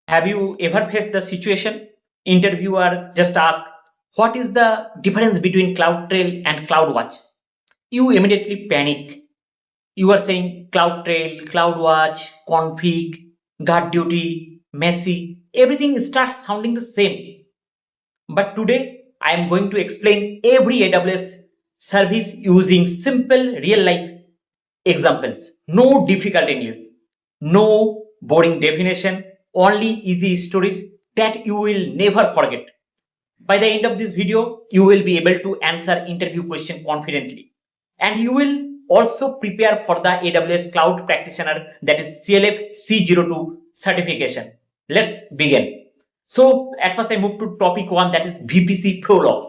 Have you ever faced the situation interviewer just ask, what is the difference between CloudTrail and CloudWatch? You immediately panic. You are saying CloudTrail, CloudWatch, config, guard duty, messy. Everything starts sounding the same. But today I am going to explain every AWS service using simple real life examples. No difficult English, no boring definition, only easy stories that you will never forget. By the end of this video, you will be able to answer interview question confidently. And you will also prepare for the AWS Cloud Practitioner, that is CLF-C02 certification. Let's begin. So at first I move to topic 1, that is VPC Flow Logs.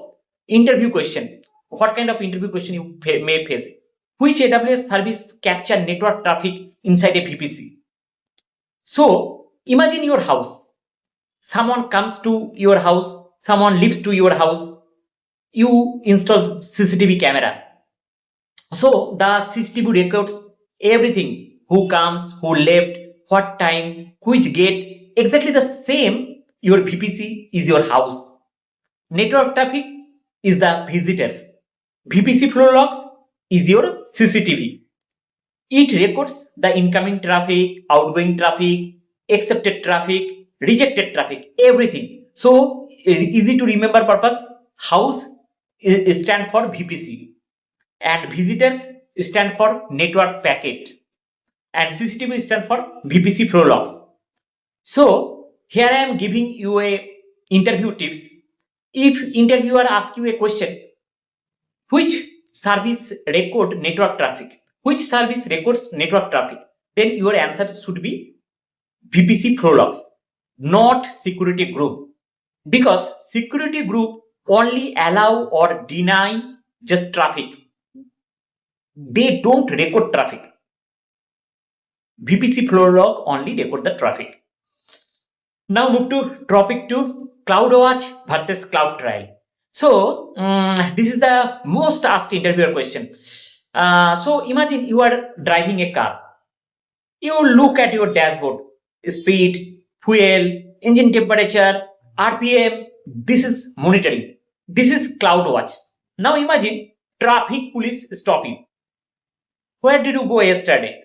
Interview question. What kind of interview question you may face? Which AWS service capture network traffic inside a VPC? So imagine your house. Someone comes to your house, someone lives to your house, you install CCTV camera. So the CCTV records everything, who comes, who left, what time, which gate, exactly the same. Your VPC is your house. Network traffic is the visitors. VPC Flow Logs is your CCTV. It records the incoming traffic, outgoing traffic, accepted traffic, rejected traffic, everything. So easy to remember purpose, house stand for VPC and visitors stand for network packet and CCTV stand for VPC Flow Logs. So here I am giving you a interview tips. If interviewer asks you a question, which service record network traffic? Which service records network traffic? Then your answer should be VPC Flow Logs, not security group. Because security group only allow or deny just traffic. They don't record traffic. VPC Flow Log only record the traffic. Now move to topic 2, CloudWatch versus CloudTrail. So this is the most asked interviewer question. So imagine you are driving a car. You look at your dashboard, speed, fuel, engine temperature, RPM. This is monitoring. This is CloudWatch. Now imagine traffic police stop you. Where did you go yesterday?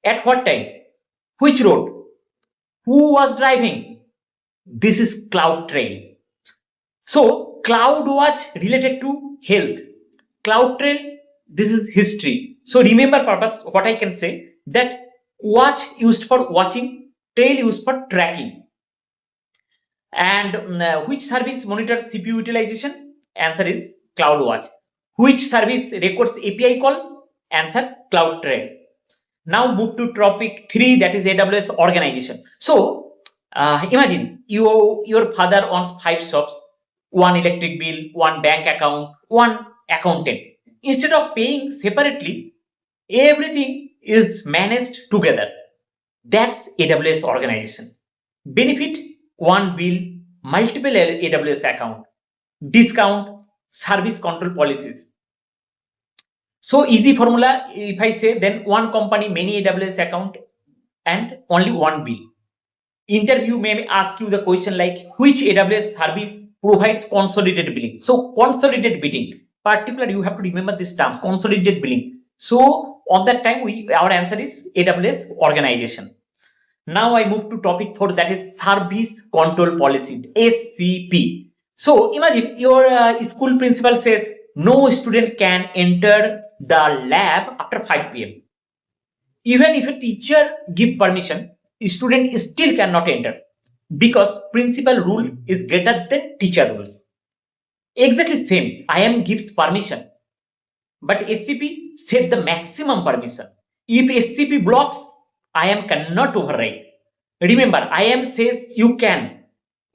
At what time? Which road? Who was driving? This is CloudTrail. So CloudWatch related to health. CloudTrail, this is history. So remember purpose, what I can say, that watch used for watching, trail used for tracking. And which service monitors CPU utilization? Answer is CloudWatch. Which service records API call? Answer CloudTrail. Now move to topic 3, that is AWS organization. So imagine your father owns 5 shops, 1 electric bill, 1 bank account, 1 accountant. Instead of paying separately, everything is managed together. That's AWS organization. Benefit: 1 bill, multiple AWS account, discount, service control policies. So easy formula, if I say, then 1 company, many AWS account and only 1 bill. Interview may ask you the question like, which AWS service provides consolidated billing? So consolidated billing, particularly you have to remember these terms, consolidated billing. So on that time our answer is AWS organization. Now I move to topic 4, that is service control policy, SCP. So imagine your school principal says no student can enter the lab after 5 p.m. Even if a teacher give permission, student still cannot enter because principal rule is greater than teacher rules. Exactly same, IAM gives permission, but SCP set the maximum permission. If SCP blocks, IAM cannot override. Remember, IAM says you can,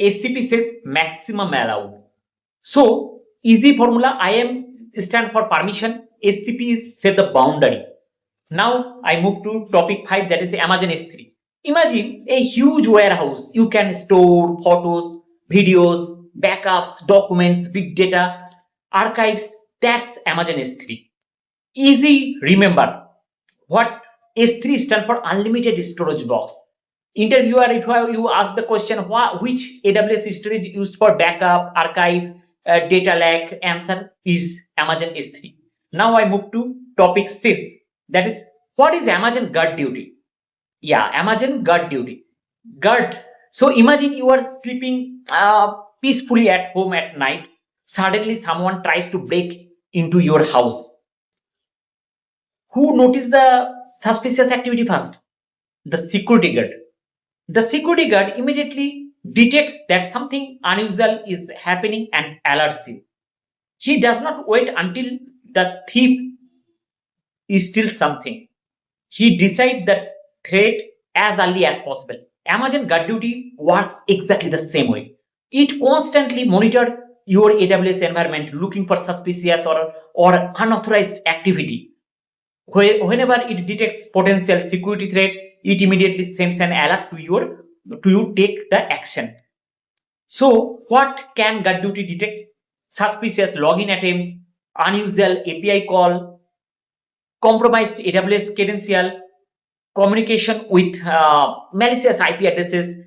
SCP says maximum allowed. So easy formula, IAM stand for permission, SCP set the boundary. Now I move to topic 5, that is Amazon S3. Imagine a huge warehouse. You can store photos, videos, backups, documents, big data, archives. That's Amazon S3. Easy remember. What S3 stand for? Unlimited storage box. Interviewer, if you ask the question, which AWS storage used for backup, archive, data lake, answer is Amazon S3. Now I move to topic 6, that is, what is Amazon guard duty? Yeah, Amazon guard duty. Guard. So imagine you are sleeping peacefully at home at night. Suddenly someone tries to break into your house. Who noticed the suspicious activity first? The security guard. The security guard immediately detects that something unusual is happening and alerts you. He does not wait until the thief steals something. He decides the threat as early as possible. Amazon Guard Duty works exactly the same way. It constantly monitors your AWS environment, looking for suspicious or unauthorized activity. Whenever it detects potential security threat, it immediately sends an alert to you take the action. So what can Guard Duty detect? Suspicious login attempts, unusual API call, compromised AWS credential, communication with malicious IP addresses,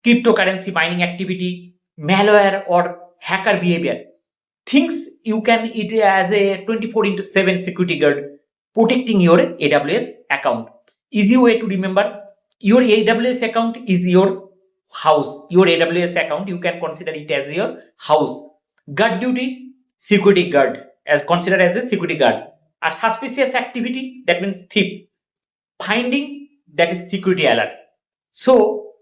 cryptocurrency mining activity, malware or hacker behavior. Things you can it as a 24/7 security guard protecting your AWS account. Easy way to remember, your AWS account is your house. Your AWS account, you can consider it as your house. Guard duty, security guard, as considered as a security guard. A suspicious activity, that means thief. Finding, that is security alert. So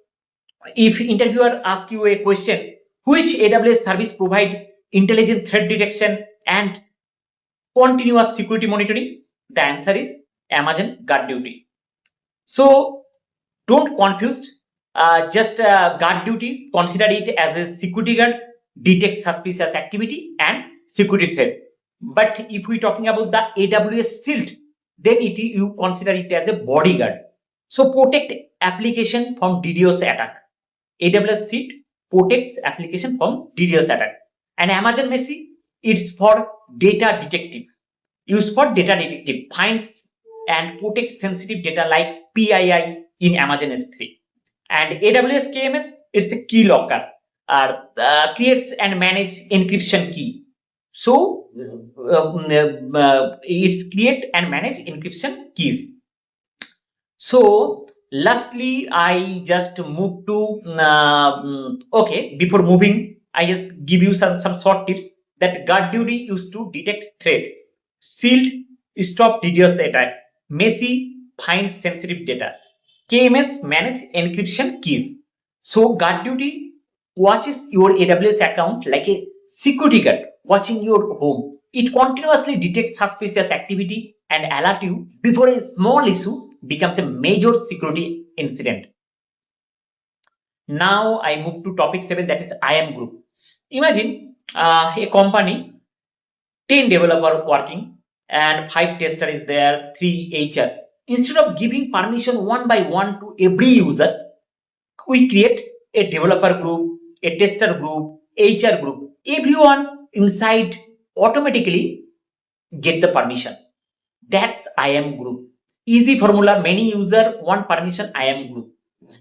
if interviewer asks you a question, which AWS service provide intelligent threat detection and continuous security monitoring, the answer is Amazon Guard Duty. So don't confuse, just guard duty, consider it as a security guard, detect suspicious activity and security threat. But if we're talking about the AWS Shield, then you consider it as a bodyguard. So protect application from DDoS attack. AWS Shield protects application from DDoS attack. And Amazon Messi, it's for data detective. Used for data detective, finds and protects sensitive data like PII in Amazon S3. And AWS KMS, it's a key locker, creates and manages encryption key. So it's create and manage encryption keys. So lastly, I just move to okay. Before moving, I just give you some short tips that guard duty used to detect threat. Shield, stop DDoS attack. Messi, find sensitive data. KMS, manage encryption keys. So guard duty watches your AWS account like a security guard watching your home. It continuously detects suspicious activity and alert you before a small issue becomes a major security incident. Now I move to topic 7, that is IAM Group. Imagine a company, 10 developer working and 5 tester is there, 3 HR. Instead of giving permission one by one to every user, we create a developer group, a tester group, HR group. Everyone inside automatically get the permission. That's IAM Group. Easy formula, many user want permission IAM Group.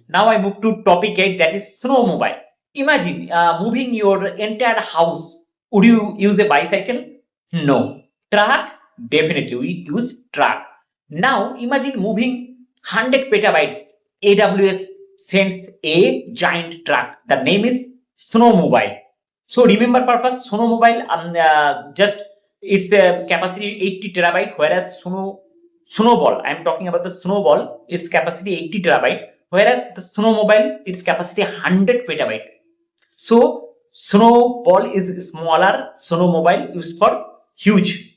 Now I move to topic 8, that is Snowmobile. Imagine moving your entire house. Would you use a bicycle? No. Truck? Definitely we use truck. Now imagine moving 100 petabytes. AWS sends a giant truck. The name is Snowmobile. So remember purpose, Snowmobile just its capacity 80 terabyte, whereas Snowball, I am talking about the Snowball, its capacity 80 terabyte, whereas the Snowmobile, its capacity 100 petabyte. So Snowball is smaller, Snowmobile used for huge.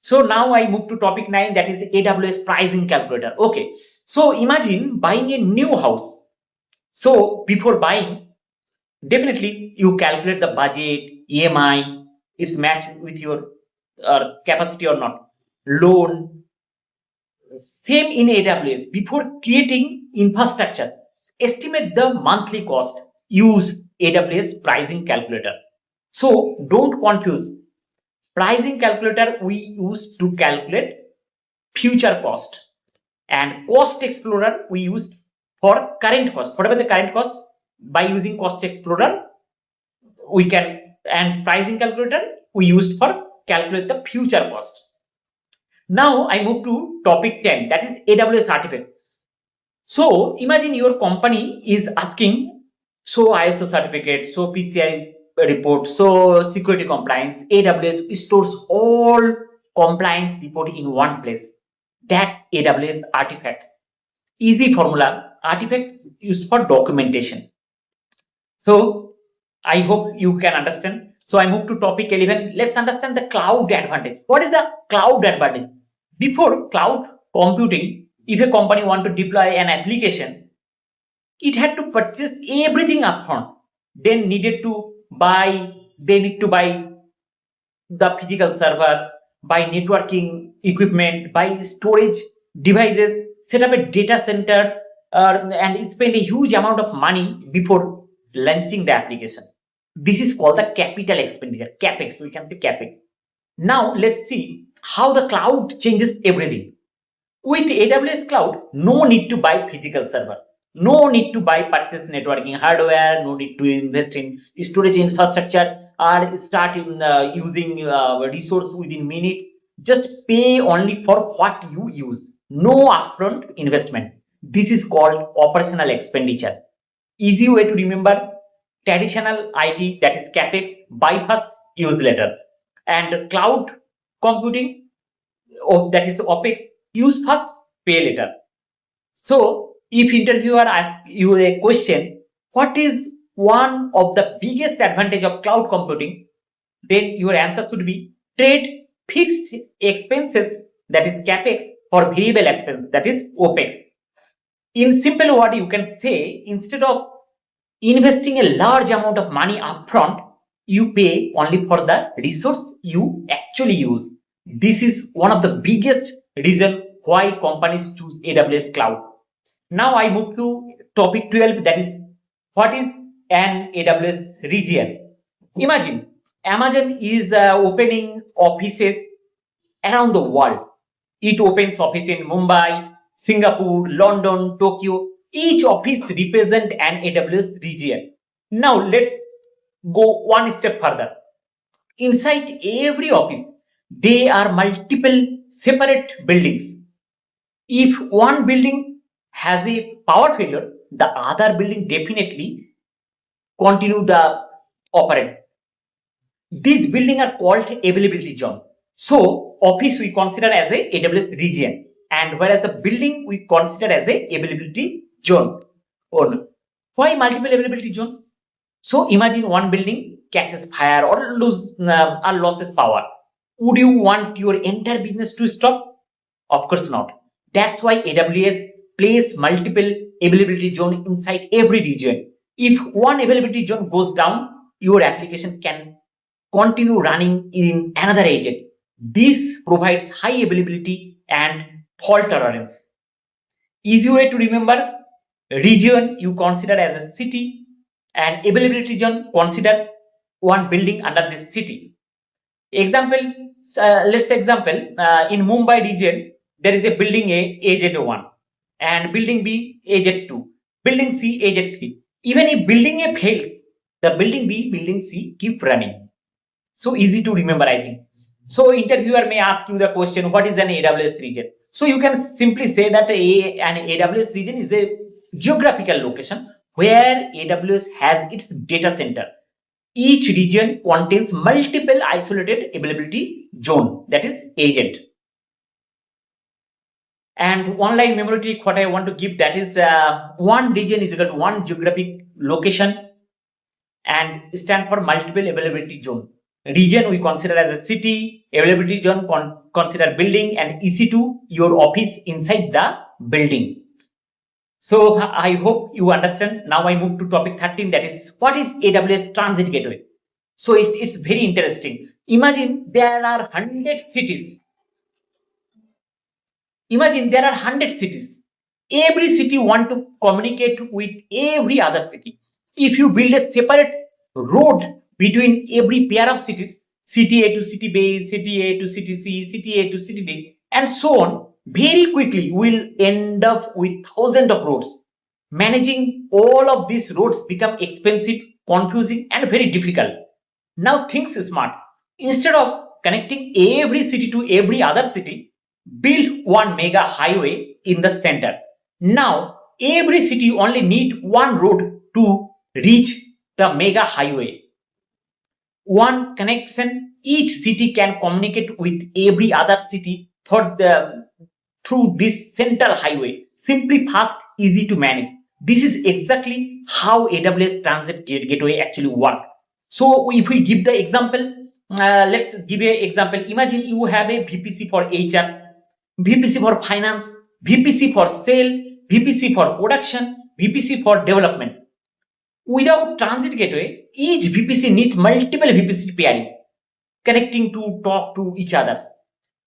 So now I move to topic 9, that is AWS Pricing Calculator. Okay, so imagine buying a new house. So before buying, definitely you calculate the budget, EMI, it's matched with your capacity or not, loan. Same in AWS. Before creating infrastructure, estimate the monthly cost. Use AWS Pricing Calculator. So don't confuse. Pricing calculator we use to calculate future cost, and cost explorer we use for current cost, whatever the current cost, by using cost explorer we can, and pricing calculator we used for calculate the future cost. Now I move to topic 10, that is AWS Artifact. So imagine your company is asking, so ISO certificate, so PCI report, so security compliance. AWS stores all compliance report in one place. That's AWS Artifacts. Easy formula, artifacts used for documentation. So I hope you can understand. So I move to topic 11. Let's understand the cloud advantage. What is the cloud advantage? Before cloud computing, if a company want to deploy an application, it had to purchase everything upfront. They need to buy the physical server, buy networking equipment, buy storage devices, set up a data center, and spend a huge amount of money before launching the application. This is called the capital expenditure, CapEx. We can say CapEx. Now let's see how the cloud changes everything. With AWS Cloud, no need to buy physical server, no need to buy purchase networking hardware, no need to invest in storage infrastructure or start in using resource within minutes. Just pay only for what you use. No upfront investment. This is called operational expenditure. Easy way to remember: traditional IT, that is CapEx, buy first, use later, and cloud computing, that is OpEx, use first, pay later. So if interviewer asks you a question, what is one of the biggest advantage of cloud computing, then your answer should be trade fixed expenses, that is CapEx, for variable expense, that is OpEx. In simple word, you can say instead of investing a large amount of money upfront, you pay only for the resource you actually use. This is one of the biggest reason why companies choose AWS Cloud. Now I move to topic 12, that is what is an AWS region. Imagine Amazon is opening offices around the world. It opens office in Mumbai, Singapore, London, Tokyo. Each office represents an AWS region. Now let's go one step further. Inside every office, there are multiple separate buildings. If one building has a power failure, the other building definitely continue the operate. These buildings are called availability zone. So office we consider as a AWS region, and whereas the building we consider as a availability zone. Why multiple availability zones? So imagine one building catches fire or loses power. Would you want your entire business to stop? Of course not. That's why AWS place multiple availability zone inside every region. If one availability zone goes down, your application can continue running in another agent. This provides high availability and fault tolerance. Easy way to remember: region you consider as a city, and availability zone consider one building under this city. Example, let's say in Mumbai region, there is a building A, AZ1, and building B, AZ2, building C, AZ3. Even if building A fails, the building B, building C keep running. So easy to remember, I think. So interviewer may ask you the question, what is an AWS region? So you can simply say that an AWS region is a geographical location where AWS has its data center. Each region contains multiple isolated availability zone, that is agent. And one line memory trick what I want to give, that is one region is equal to one geographic location and stand for multiple availability zone. Region we consider as a city, availability zone consider building, and EC2 your office inside the building. So I hope you understand. Now I move to topic 13, that is what is AWS Transit Gateway. So it's very interesting. Imagine there are 100 cities. Imagine there are 100 cities. Every city want to communicate with every other city. If you build a separate road between every pair of cities, city A to city B, city A to city C, city A to city D, and so on, very quickly we'll end up with thousands of roads. Managing all of these roads become expensive, confusing, and very difficult. Now think smart. Instead of connecting every city to every other city, build one mega highway in the center. Now every city only need one road to reach the mega highway. One connection, each city can communicate with every other city through this central highway. Simply, fast, easy to manage. This is exactly how AWS Transit Gateway actually works. So if we give the example, let's give an example. Imagine you have a VPC for HR, VPC for finance, VPC for sale, VPC for production, VPC for development. Without Transit Gateway, each VPC needs multiple VPC pairing, connecting to talk to each other.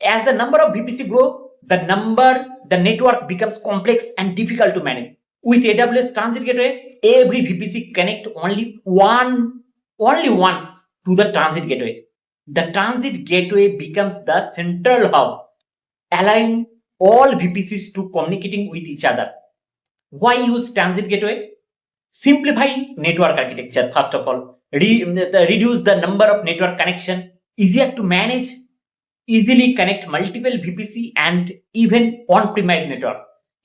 As the number of VPC grow, the network becomes complex and difficult to manage. With AWS Transit Gateway, every VPC connect only once to the Transit Gateway. The Transit Gateway becomes the central hub, allowing all VPCs to communicating with each other. Why use Transit Gateway? Simplify network architecture, first of all. Reduce the number of network connection, easier to manage, easily connect multiple VPC and even on-premise network.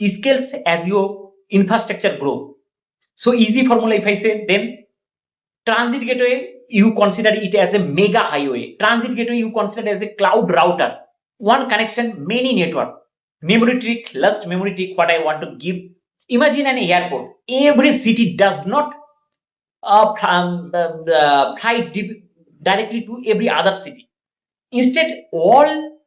Scales as your infrastructure grow. So easy formula if I say, then Transit Gateway, you consider it as a mega highway. Transit Gateway, you consider as a cloud router. One connection, many network. Memory trick, last memory trick, what I want to give. Imagine an airport. Every city does not fly directly to every other city. Instead, all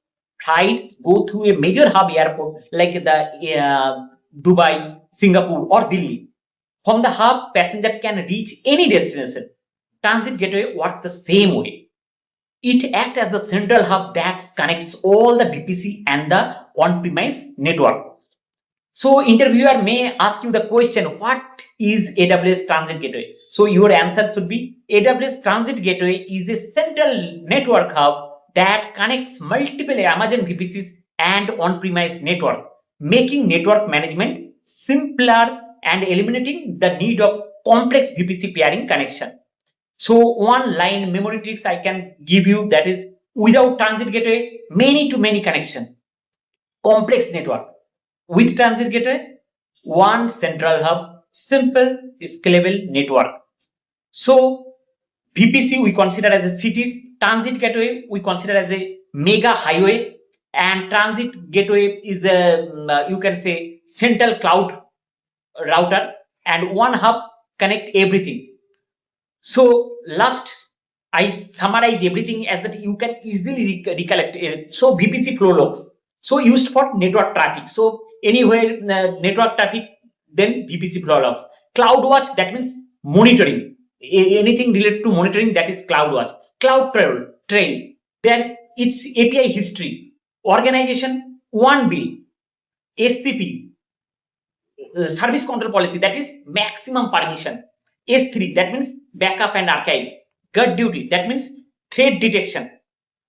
flights go through a major hub airport like the Dubai, Singapore, or Delhi. From the hub, passenger can reach any destination. Transit Gateway works the same way. It acts as the central hub that connects all the VPC and the on-premise network. So interviewer may ask you the question, what is AWS Transit Gateway? So your answer should be, AWS Transit Gateway is a central network hub that connects multiple Amazon VPCs and on-premise network, making network management simpler and eliminating the need of complex VPC pairing connection. So one line memory tricks I can give you, that is, without Transit Gateway, many to many connection, complex network. With Transit Gateway, one central hub, simple, scalable network. So VPC we consider as a cities, Transit Gateway we consider as a mega highway, and Transit Gateway is a you can say central cloud router, and one hub connect everything. So last, I summarize everything as that you can easily recollect it. So VPC Flow Logs, so used for network traffic. So anywhere network traffic, then VPC Flow Logs. CloudWatch, that means monitoring. Anything related to monitoring, that is CloudWatch. Cloud Trail, then its API history. Organization, one bill. SCP, service control policy, that is maximum permission. S3, that means backup and archive. Guard duty, that means threat detection.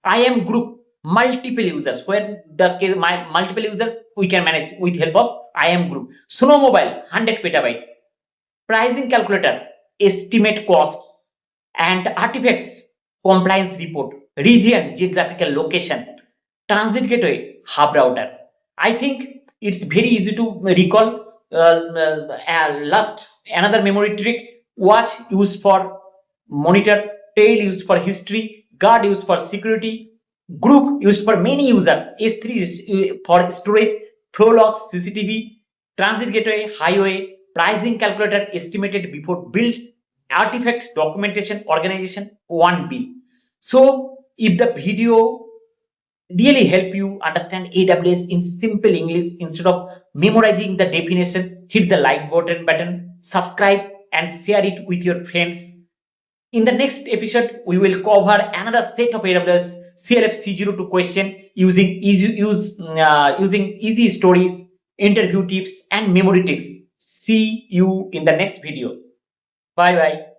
IAM group, multiple users, where multiple users we can manage with help of IAM group. Snowmobile, 100 petabyte. Pricing calculator, estimate cost. And artifacts, compliance report. Region, geographical location. Transit Gateway, hub router. I think it's very easy to recall. Last, another memory trick. Watch used for monitor, tail used for history, guard used for security, group used for many users, S3 is for storage, flow logs, CCTV, Transit Gateway, highway, pricing calculator estimated before build, artifact, documentation, organization, one bill. So if the video really help you understand AWS in simple English instead of memorizing the definition, hit the like button, subscribe, and share it with your friends. In the next episode, we will cover another set of AWS CLF-C02 question using easy stories, interview tips, and memory tricks. See you in the next video. Bye bye.